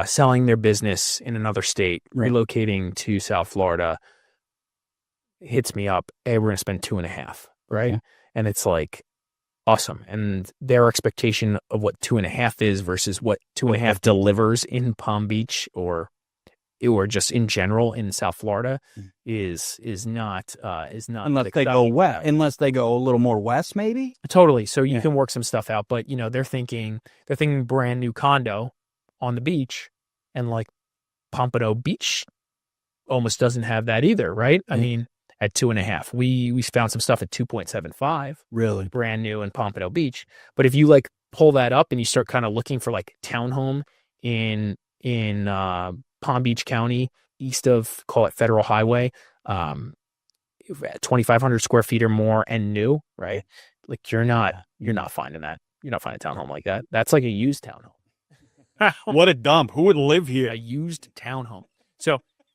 selling their business in another state, relocating to South Florida. Hits me up. Hey, we're going to spend 2.5, right? Yeah. And it's like, awesome. And their expectation of what 2.5 is versus what 2.5 delivers in Palm Beach or just in general in South Florida is not unless they go west, unless they go a little more west, maybe. Totally. So you can work some stuff out, but they're thinking brand new condo on the beach, and like Pompano Beach almost doesn't have that either, right? I mean, at 2.5. We found some stuff at 2.75, Really? brand new in Pompano Beach. But if you like pull that up and you start kind of looking for like townhome in Palm Beach County, east of, call it Federal Highway, 2,500 square feet or more and new, right? Like you're not finding that. You're not finding a townhome like that. That's like a used townhome. What a dump. Who would live here? A used townhome.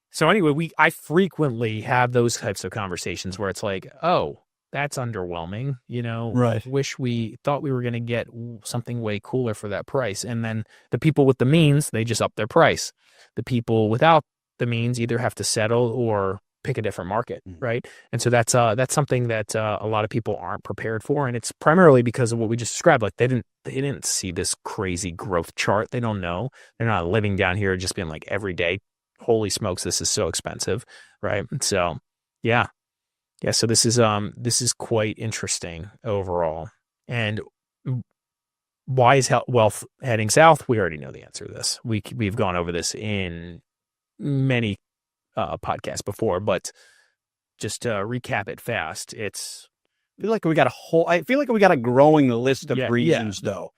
So anyway, I frequently have those types of conversations where it's like, oh, that's underwhelming. Right. Wish we thought we were going to get something way cooler for that price. And then the people with the means, they just up their price. The people without the means either have to settle or pick a different market, right? And so that's something that a lot of people aren't prepared for, and it's primarily because of what we just described. Like they didn't see this crazy growth chart. They don't know. They're not living down here just being like every day, holy smokes, this is so expensive, right? So yeah. So this is quite interesting overall. And why is wealth heading south? We already know the answer to this. We've gone over this in many podcasts before, but just to recap it fast, I feel like we got a growing list of reasons though.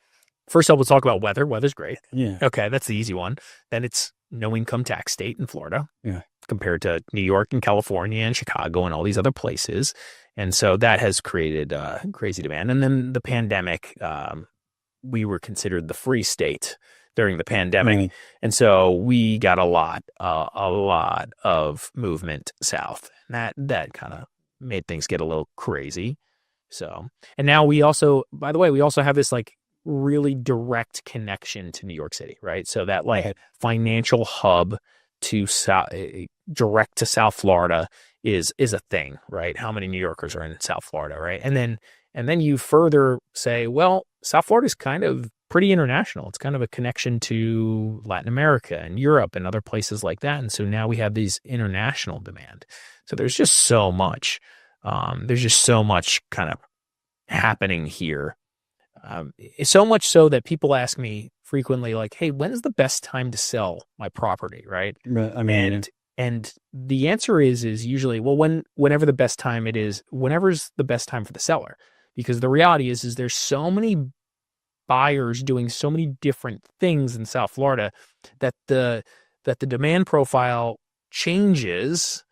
First up, we'll talk about weather. Weather's great. Yeah. Okay, that's the easy one. Then it's no income tax state in Florida. Yeah. Compared to New York and California and Chicago and all these other places. And so that has created crazy demand. And then the pandemic, we were considered the free state during the pandemic. Right. And so we got a lot of movement south. And that kind of made things get a little crazy. So, and now we also, by the way, we also have this like really direct connection to New York City, right? So that like financial hub to direct to South Florida is a thing, right? How many New Yorkers are in South Florida, right? And then you further say, well, South Florida is kind of pretty international. It's kind of a connection to Latin America and Europe and other places like that. And so now we have these international demand. So there's just so much. There's just so much kind of happening here. So much so that people ask me frequently, like, "Hey, when is the best time to sell my property?" Right? I mean, and the answer is usually, well, whenever the best time it is, whenever's the best time for the seller, because the reality is there's so many buyers doing so many different things in South Florida that the demand profile changes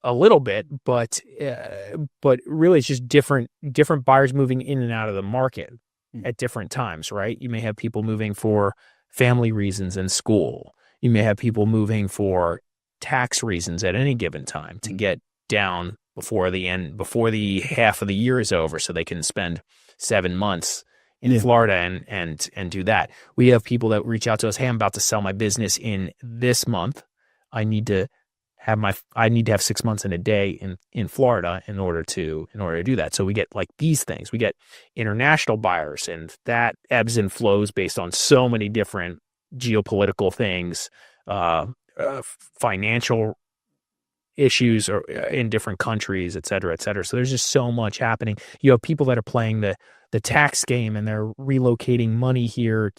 a little bit, but really it's just different buyers moving in and out of the market at different times, right? You may have people moving for family reasons and school. You may have people moving for tax reasons at any given time to get down before the half of the year is over so they can spend 7 months in Florida and do that. We have people that reach out to us, "Hey, I'm about to sell my business in this month. I need to have 6 months and a day in Florida in order to do that." So we get like these things. We get international buyers, and that ebbs and flows based on so many different geopolitical things, financial issues or in different countries, et cetera, et cetera. So there's just so much happening. You have people that are playing the tax game and they're relocating money here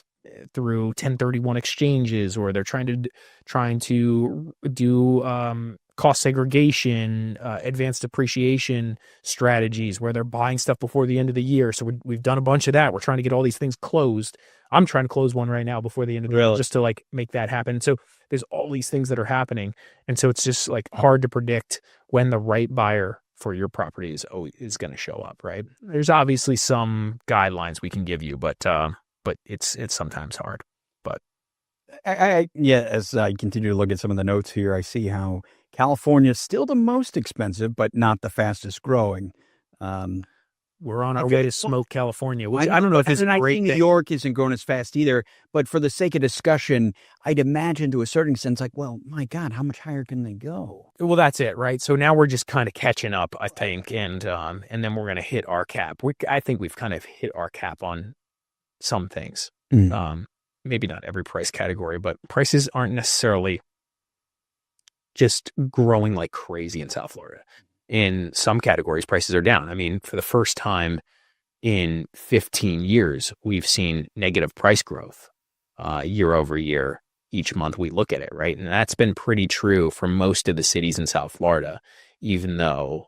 through 1031 exchanges, or they're trying to do cost segregation, advanced depreciation strategies where they're buying stuff before the end of the year. So we've done a bunch of that. We're trying to get all these things closed. I'm trying to close one right now before the end of the year just to like make that happen. So there's all these things that are happening. And so it's just like hard to predict when the right buyer for your property is going to show up, right? There's obviously some guidelines we can give you, but it's sometimes hard. But as I continue to look at some of the notes here, I see how California is still the most expensive, but not the fastest growing. We're on our way to smoke California, which I don't know if it's a great thing. New York isn't growing as fast either, but for the sake of discussion, I'd imagine to a certain extent, like, well, my God, how much higher can they go? Well, that's it, right? So now we're just kind of catching up, I think, and then we're going to hit our cap. I think we've kind of hit our cap on some things. Maybe not every price category, but prices aren't necessarily just growing like crazy in South Florida. In some categories, prices are down. I mean, for the first time in 15 years, we've seen negative price growth year over year each month we look at it, right? And that's been pretty true for most of the cities in South Florida. even though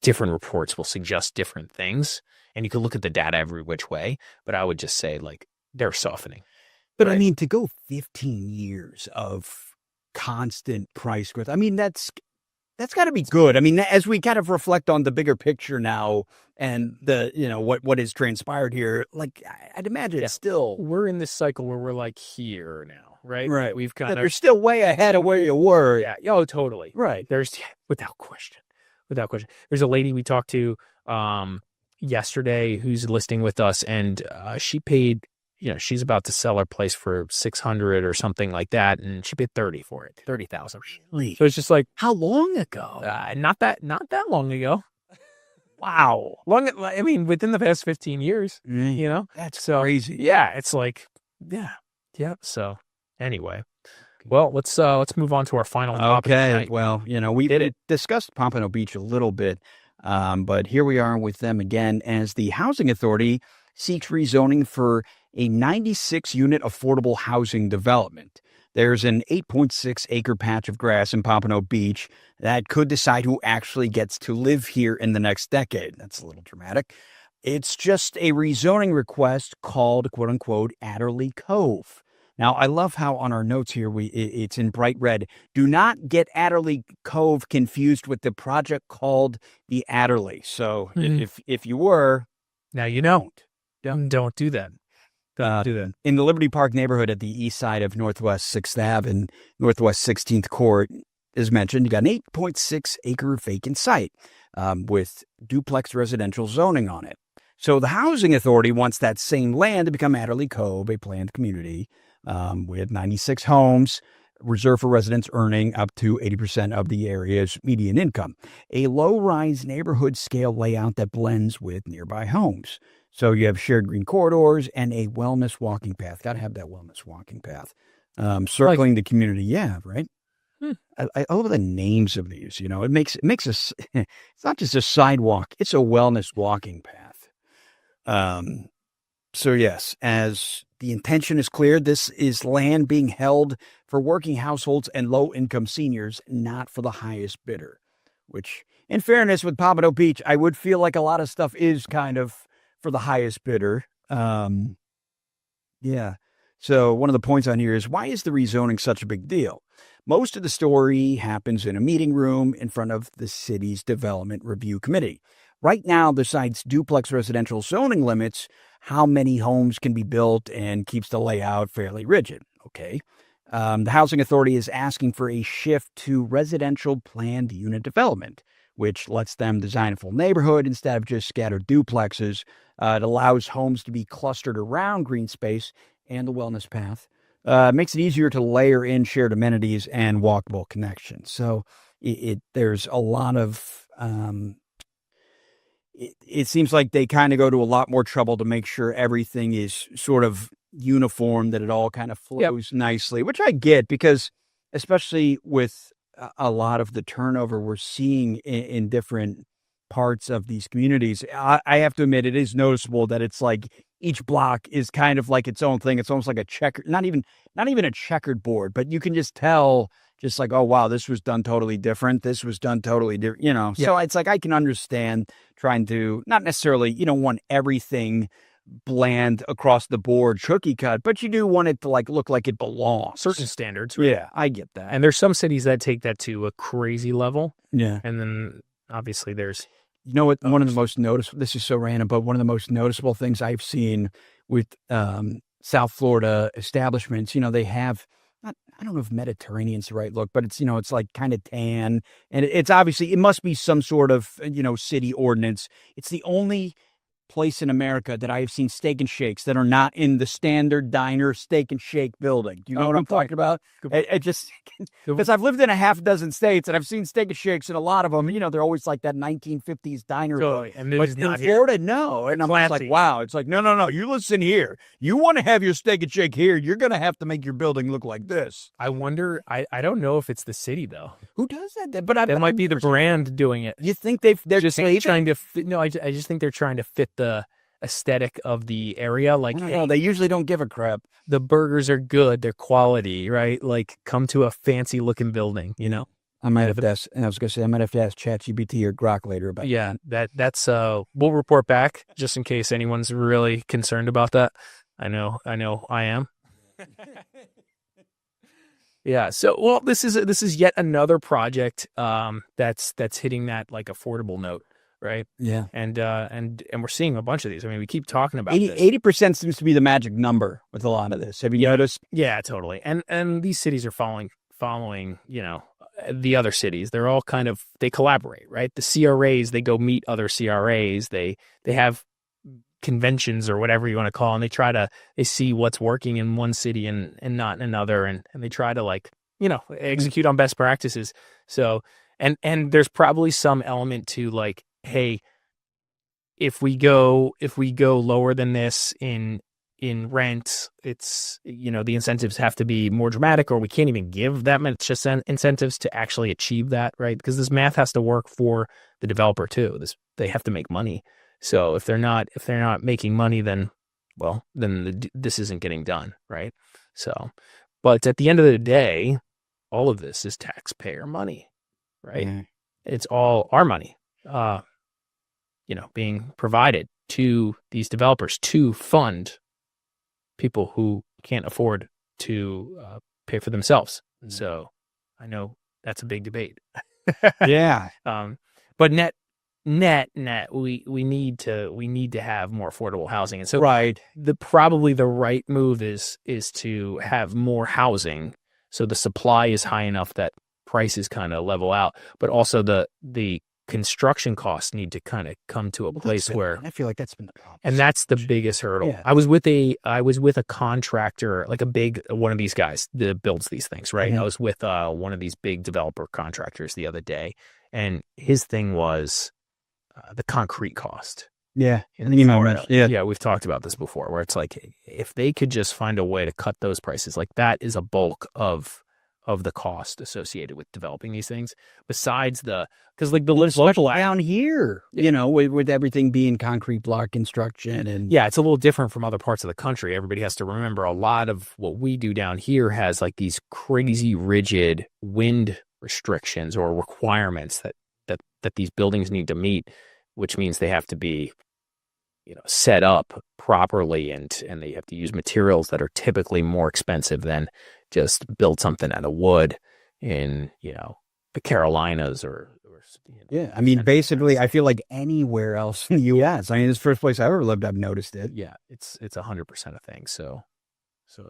different reports will suggest different things. And you can look at the data every which way, but I would just say like they're softening. But Right. I mean, to go 15 years of constant price growth, I mean, that's got to be good. I mean, as we kind of reflect on the bigger picture now and the, what has transpired here, like I'd imagine it's still. We're in this cycle where we're like here now, right? Right. We've kind of. You're still way ahead of where you were. Yeah. Oh, totally. Right. There's without question. There's a lady we talked to yesterday who's listing with us, and she paid. She's about to sell her place for $600 or something like that, and she paid $30 for it, $30,000. Really? So it's just like, how long ago? Not that long ago. Wow. I mean, within the past 15 years, That's so crazy. Yeah, it's like, yeah. So anyway, well, let's move on to our final topic. Okay. Well, we discussed Pompano Beach a little bit, but here we are with them again as the Housing Authority seeks rezoning for a 96-unit affordable housing development. There's an 8.6-acre patch of grass in Pompano Beach that could decide who actually gets to live here in the next decade. That's a little dramatic. It's just a rezoning request called, quote-unquote, Adderley Cove. Now, I love how on our notes here, it's in bright red. Do not get Adderley Cove confused with the project called the Adderley. So if you were, now you know. Don't do that. In the Liberty Park neighborhood at the east side of Northwest 6th Ave and Northwest 16th Court, as mentioned, you got an 8.6-acre vacant site with duplex residential zoning on it. So the Housing Authority wants that same land to become Adderley Cove, a planned community with 96 homes reserved for residents earning up to 80% of the area's median income. A low-rise neighborhood-scale layout that blends with nearby homes. So you have shared green corridors and a wellness walking path. Got to have that wellness walking path circling the community. Yeah, right. I love the names of these. It makes us. It's not just a sidewalk; it's a wellness walking path. So yes, as the intention is clear, this is land being held for working households and low-income seniors, not for the highest bidder. Which, in fairness, with Pompano Beach, I would feel like a lot of stuff is kind of for the highest bidder. Yeah. So one of the points on here is, why is the rezoning such a big deal? Most of the story happens in a meeting room in front of the city's development review committee. Right now, besides duplex residential zoning limits, how many homes can be built and keeps the layout fairly rigid. Okay. The Housing Authority is asking for a shift to residential planned unit development, which lets them design a full neighborhood instead of just scattered duplexes. It allows homes to be clustered around green space and the wellness path. Makes it easier to layer in shared amenities and walkable connections. So there's a lot of... It seems like they kind of go to a lot more trouble to make sure everything is sort of uniform, that it all kind of flows nicely, which I get, because especially with a lot of the turnover we're seeing in different parts of these communities, I have to admit it is noticeable that it's like each block is kind of like its own thing. It's almost like a checker, not even a checkered board, but you can just tell, just like, oh, wow, this was done totally different. This was done totally different, Yeah. So it's like, I can understand trying to, not necessarily, you don't want everything bland across the board, cookie cut, but you do want it to like look like it belongs. Certain standards. Right? Yeah, I get that. And there's some cities that take that to a crazy level. Yeah. And then obviously there's... You know what? One of the most noticeable, this is so random, but one of the most noticeable things I've seen with South Florida establishments, they have, I don't know if Mediterranean's the right look, but it's, it's like kind of tan. And it's obviously, it must be some sort of, city ordinance. It's the only place in America that I have seen Steak and Shakes that are not in the standard diner Steak and Shake building. Do you know what I'm talking about? It just, because I've lived in a half dozen states and I've seen Steak and Shakes, and a lot of them, they're always like that 1950s diner. And but in Florida, no. And I'm just like, wow. It's like, no. You listen here. You want to have your Steak and Shake here, you're going to have to make your building look like this. I wonder, I don't know if it's the city though. Who does that? But that might be the brand doing it. You think they're just trying to fit, no, I just think they're trying to fit the aesthetic of the area. Like, hey, they usually don't give a crap. The burgers are good, they're quality, right? Like, come to a fancy looking building, I might have to ask, and I was going to say, I might have to ask ChatGPT or Grok later about that's we'll report back just in case anyone's really concerned about that. I know I am. Yeah. So, well, this is yet another project that's hitting that like affordable note, right? Yeah. And we're seeing a bunch of these. I mean, we keep talking about 80% seems to be the magic number with a lot of this. Have you noticed? Yeah, totally. And these cities are following, the other cities. They're all they collaborate, right? The CRAs, they go meet other CRAs. They have conventions or whatever you want to call, and they see what's working in one city and not in another, and they try to execute on best practices. So and there's probably some element to like, hey, if we go lower than this in rent, it's the incentives have to be more dramatic, or we can't even give that much just incentives to actually achieve that, right? Because this math has to work for the developer too. They have to make money. So if they're not making money, then this isn't getting done, right? So, but at the end of the day, all of this is taxpayer money, right? Mm. It's all our money, being provided to these developers to fund people who can't afford to pay for themselves. Mm. So I know that's a big debate. Yeah. But net, we need to have more affordable housing. And so right. Probably the right move is to have more housing. So the supply is high enough that prices kind of level out, but also the construction costs need to kind of come to a place where I feel like that's been the problem. And that's the biggest hurdle. Yeah. I was with a contractor, like a big one of these guys that builds these things, right? Mm-hmm. I was with one of these big developer contractors the other day, and his thing was the concrete cost. Yeah. Yeah, we've talked about this before, where it's like, if they could just find a way to cut those prices, like that is a bulk of the cost associated with developing these things. Besides because like the local down here, with everything being concrete block construction, and yeah, it's a little different from other parts of the country. Everybody has to remember a lot of what we do down here has like these crazy rigid wind restrictions or requirements that these buildings need to meet, which means they have to be set up properly, and they have to use materials that are typically more expensive than just build something out of wood in the Carolinas or yeah. I mean, basically, I feel like anywhere else in the U.S. I mean, this is the first place I ever lived, I've noticed it. Yeah, it's 100% a thing. So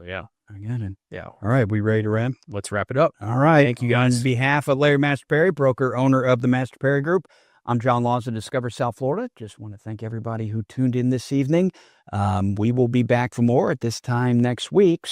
yeah, I got it. Yeah. All right, we ready to wrap? Let's wrap it up. All right, thank you guys. On behalf of Larry Mastropieri, broker owner of the Mastropieri Group, I'm John Laws of Discover South Florida. Just want to thank everybody who tuned in this evening. We will be back for more at this time next week.